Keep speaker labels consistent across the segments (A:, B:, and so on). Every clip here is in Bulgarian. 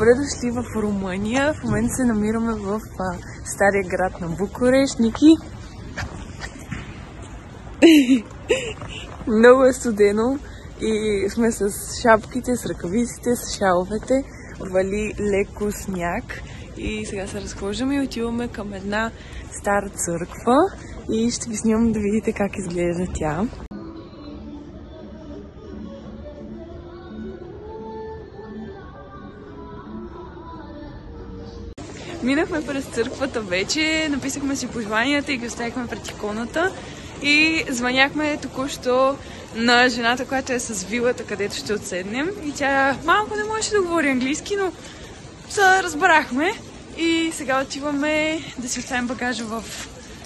A: Добре дошли в Румъния. В момента се намираме в стария град на Букурещ. Ники? Много е студено и сме с шапките, с ръкавиците, с шаловете. Вали леко сняг и сега се разхождаме и отиваме към една стара църква и ще ви снимам да видите как изглежда тя. Минахме през църквата вече, написахме си пожеланията и ги оставихме пред иконата и звъняхме току-що на жената, която е с вилата, където ще отседнем. И тя малко не можеше да говори английски, но се разбрахме и сега отиваме да си оставим багажа в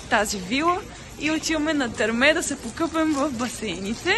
A: тази вила и отиваме на Търме да се покъпем в басейните.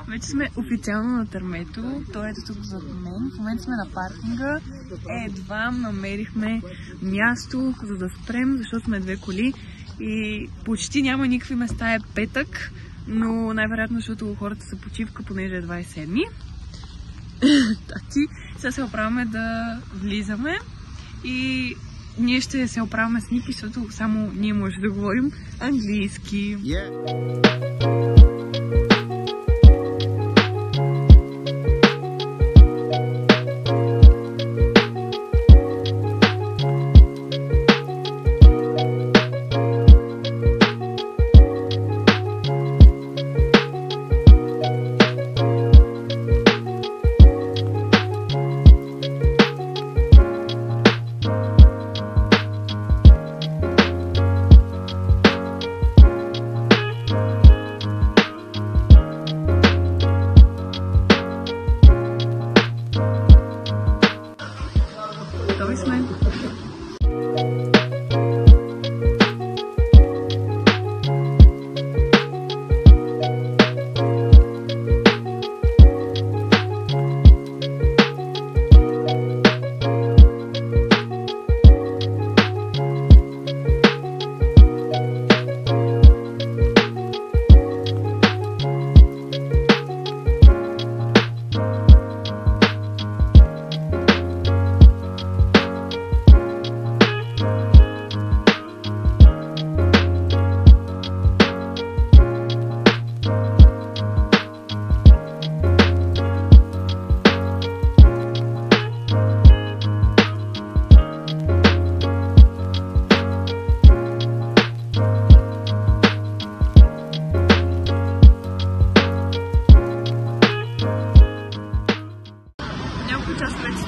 A: Вече сме официално на Търмето, той е тук зад мен. В момента сме на паркинга. Едва намерихме място, за да спрем, защото сме две коли и почти няма никакви места, е петък, но най-вероятно, защото хората са почивка, понеже е 27. Сега се оправяме да влизаме и ние ще се оправяме с Ники, защото само ние може да говорим английски.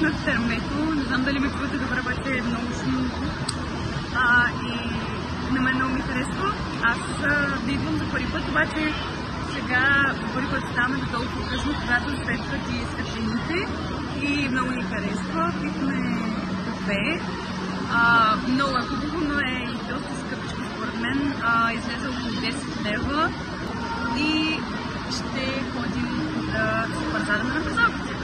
A: В Търмето, не знам дали ме чувате добре, обаче е много шумно и на мен много ми харесва. Аз да идвам за първи път, обаче сега за първи път ставаме до толкова късно, когато светват и светлините и много ни харесва. Пихме кафе, много е хубаво, но е и доста скъпичко според мен, излезе около 10 лева и ще ходим да се пазараме на пазарите.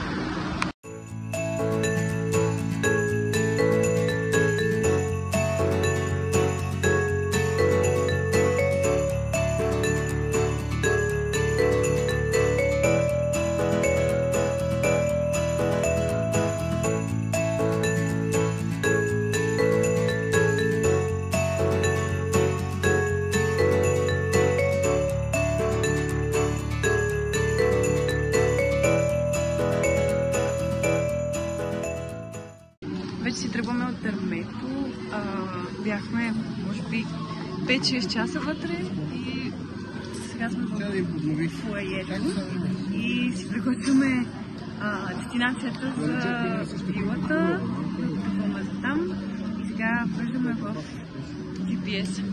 A: Вече си тръгваме от Търмето. Бяхме, може би, 5-6 часа вътре и сега сме в фоайето и си приготвяме дестинацията за вилата, пътуваме за там и сега влизаме в GPS.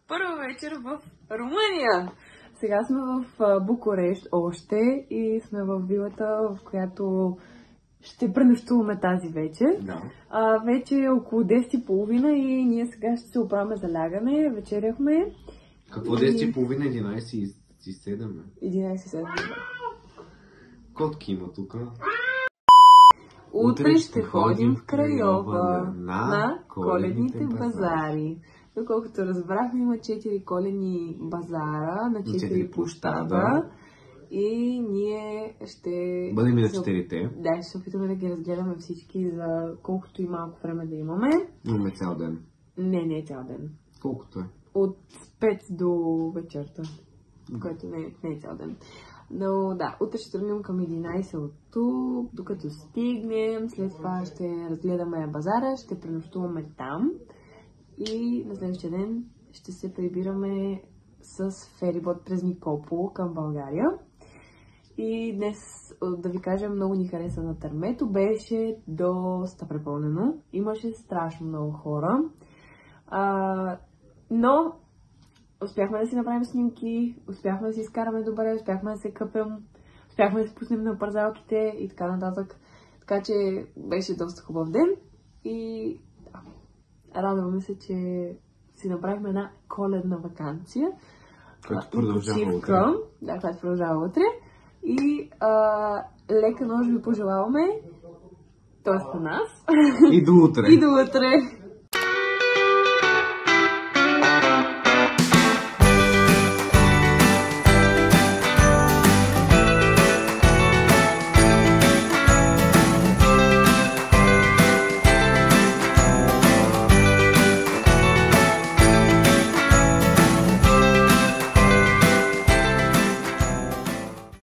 A: Първа вечер в Румъния! Сега сме в Букурещ още и сме в вилата, в която ще пренощуваме тази вечер.
B: Да.
A: Вече е около 10:30 и ние сега ще се оправяме за лягане. Вечеряхме.
B: Какво 10:30? 11:07?
A: 11:07.
B: Котки има тук.
A: Утре ще ходим в Крайова на коледните базари. Доколкото разбрахме, има 4 коледни базара на 4 площада. И ние ще...
B: Бъдем и на 4-те.
A: Да, ще се опитаме да ги разгледаме всички за колкото и малко време да имаме.
B: Имаме цял ден.
A: Не е цял ден.
B: Колкото е?
A: От 5 до вечерта, което не е цял ден. Но да, утре ще тръгнем към 11 от тук, докато стигнем. След това ще разгледаме базара, ще пренощуваме там. И на следващия ден ще се прибираме с ферибот през Никопол към България. И днес, да ви кажа, много ни хареса на Търмето. Беше доста препълнено. Имаше страшно много хора. Но успяхме да си направим снимки, успяхме да си изкараме добре, успяхме да се къпем, успяхме да се пуснем на парзалките и така нататък. Така че беше доста хубав ден. И радваме се, че си направихме една коледна ваканция.
B: Която продължава утре.
A: Да, която продължава утре. И лека нощ ви пожелаваме. Т.е. на нас.
B: И до утре.
A: И до утре.